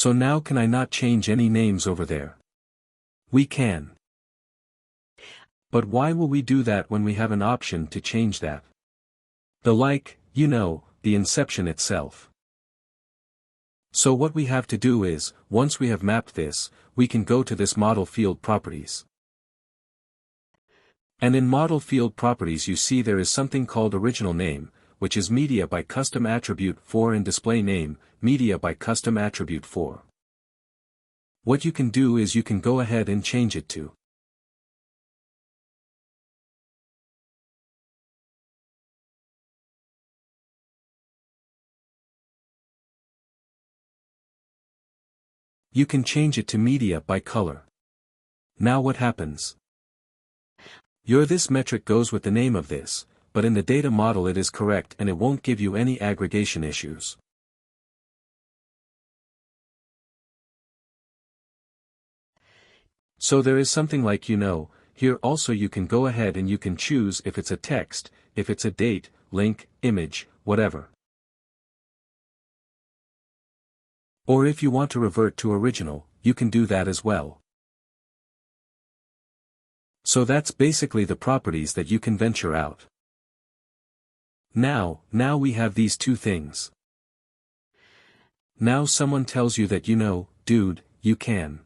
So now can I not change any names over there? We can. But why will we do that when we have an option to change that? The inception itself. So what we have to do is, once we have mapped this, we can go to this model field properties. And in model field properties you see there is something called original name, which is media by custom attribute 4, and display name, media by custom attribute 4. What you can do is you can go ahead and change it to media by color. Now what happens? This metric goes with the name of this, but in the data model it is correct and it won't give you any aggregation issues. So there is something like here also you can go ahead and you can choose if it's a text, if it's a date, link, image, whatever. Or if you want to revert to original, you can do that as well. So that's basically the properties that you can venture out. Now we have these two things. Now someone tells you that dude, you can.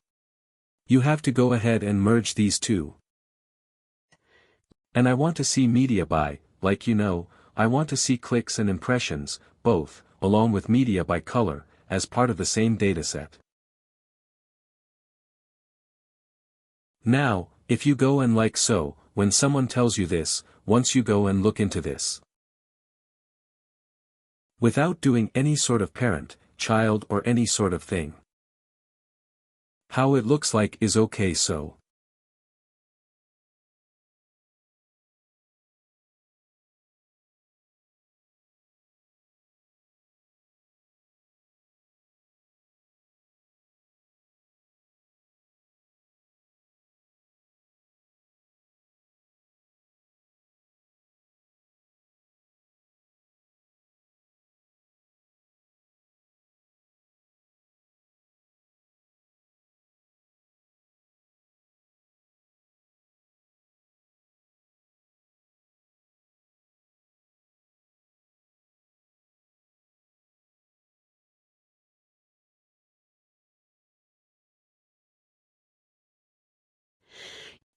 You have to go ahead and merge these two. And I want to see media by, I want to see clicks and impressions, both, along with media by color, as part of the same dataset. Now, if you go and when someone tells you this, once you go and look into this, without doing any sort of parent, child or any sort of thing, how it looks like is okay.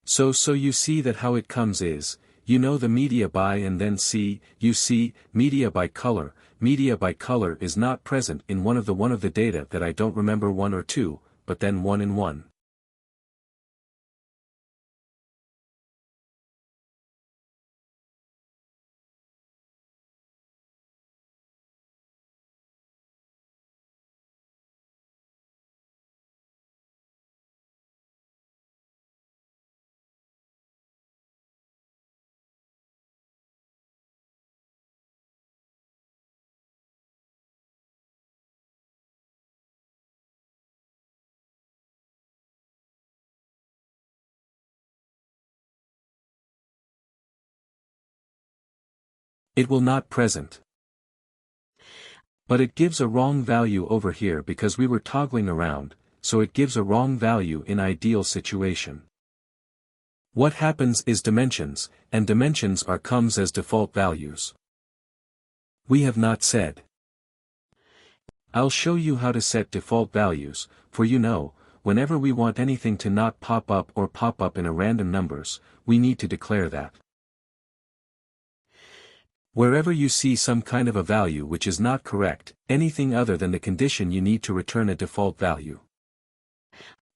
So you see that how it comes is, the media by and then you see, media by color is not present in one of the data that I don't remember 1 or 2, but then 1 in 1. It will not present. But it gives a wrong value over here because we were toggling around, so it gives a wrong value in ideal situation. What happens is dimensions, and dimensions comes as default values. We have not said. I'll show you how to set default values, for whenever we want anything to not pop up or pop up in a random numbers, we need to declare that. Wherever you see some kind of a value which is not correct, anything other than the condition, you need to return a default value.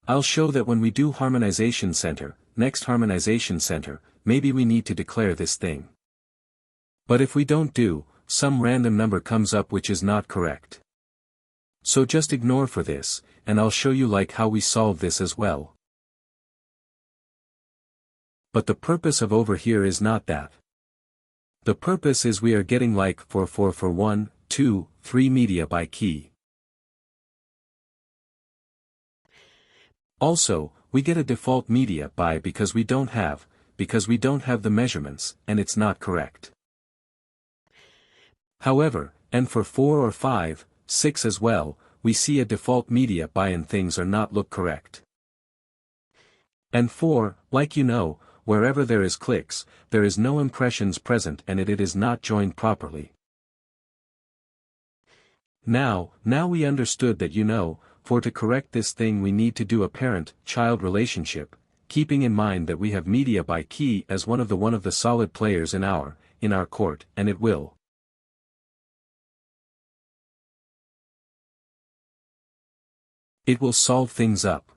I'll show that when we do harmonization center, next harmonization center, maybe we need to declare this thing. But if we don't do, some random number comes up which is not correct. So just ignore for this, and I'll show you how we solve this as well. But the purpose of over here is not that. The purpose is we are getting for 1, 2, 3 media by key. Also, we get a default media by because we don't have the measurements, and it's not correct. However, and for 4 or 5, 6 as well, we see a default media by and things are not look correct. And 4, like you know, wherever there is clicks, there is no impressions present and it is not joined properly. Now we understood that you know, for to correct this thing we need to do a parent-child relationship, keeping in mind that we have media by key as one of the solid players in our court, and it will. It will solve things up.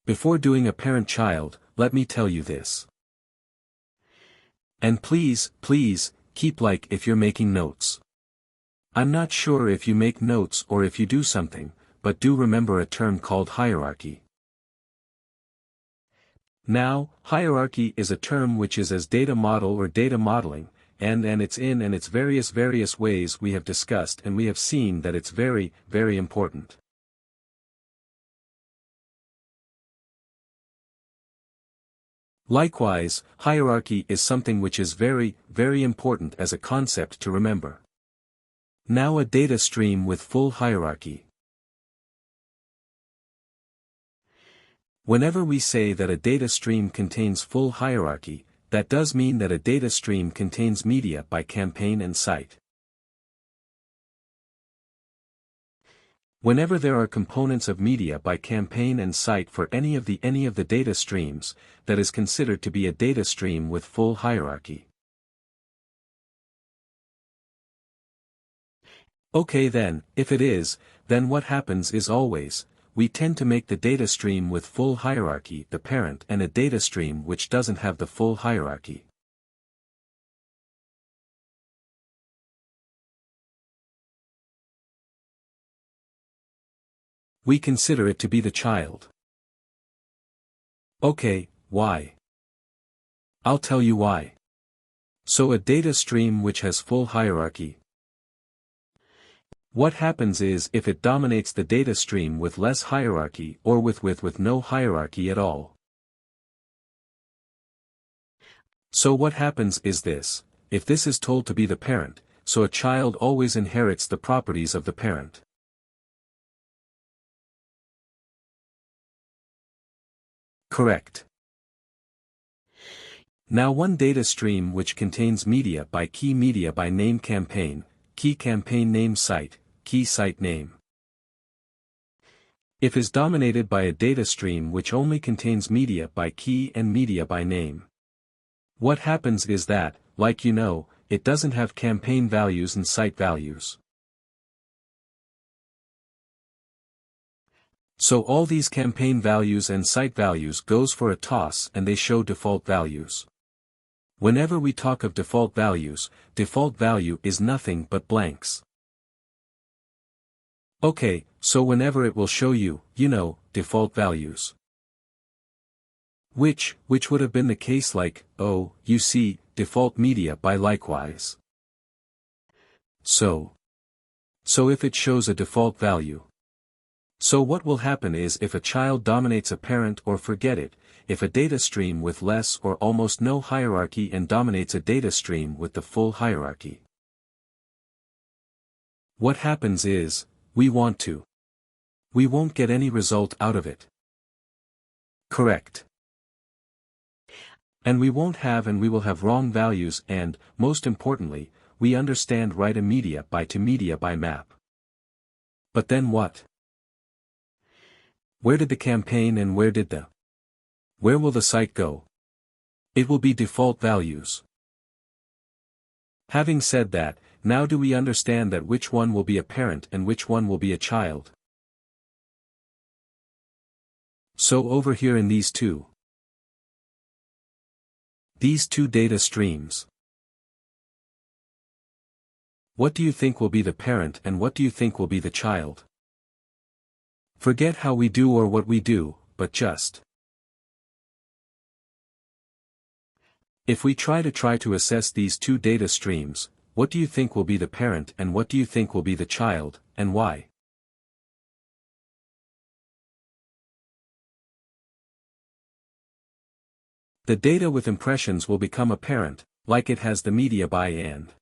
Before doing a parent-child, let me tell you this. And please, keep like if you're making notes. I'm not sure if you make notes or if you do something, but do remember a term called hierarchy. Now, hierarchy is a term which is as data model or data modeling, and it's in its various ways we have discussed and we have seen that it's very, very important. Likewise, hierarchy is something which is very, very important as a concept to remember. Now a data stream with full hierarchy. Whenever we say that a data stream contains full hierarchy, that does mean that a data stream contains media by campaign and site. Whenever there are components of media by campaign and site for any of the data streams, that is considered to be a data stream with full hierarchy. Okay then, if it is, then what happens is always, we tend to make the data stream with full hierarchy the parent and a data stream which doesn't have the full hierarchy. We consider it to be the child. Okay, why? I'll tell you why. So a data stream which has full hierarchy. What happens is if it dominates the data stream with less hierarchy or with no hierarchy at all. So what happens is this, if this is told to be the parent, so a child always inherits the properties of the parent. Correct. Now one data stream which contains media by key media by name campaign, key campaign name site, key site name. If is dominated by a data stream which only contains media by key and media by name. What happens is that, like you know, it doesn't have campaign values and site values. So all these campaign values and site values goes for a toss and they show default values. Whenever we talk of default value is nothing but blanks. Okay, so whenever it will show you, default values. Which would have been the case like, oh, you see, default media by likewise. So if it shows a default value. So what will happen is if a child dominates a parent or forget it, if a data stream with less or almost no hierarchy and dominates a data stream with the full hierarchy. What happens is, we won't get any result out of it. Correct. And we will have wrong values and, most importantly, we understand write a media by to media by map. But then what? Where did the campaign and where will the site go? It will be default values. Having said that, now do we understand that which one will be a parent and which one will be a child? So over here in these two data streams. What do you think will be the parent and what do you think will be the child? Forget how we do or what we do, but just. If we try to assess these two data streams, what do you think will be the parent and what do you think will be the child, and why? The data with impressions will become a parent, like it has the media by and.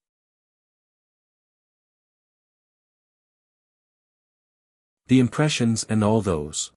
The impressions and all those.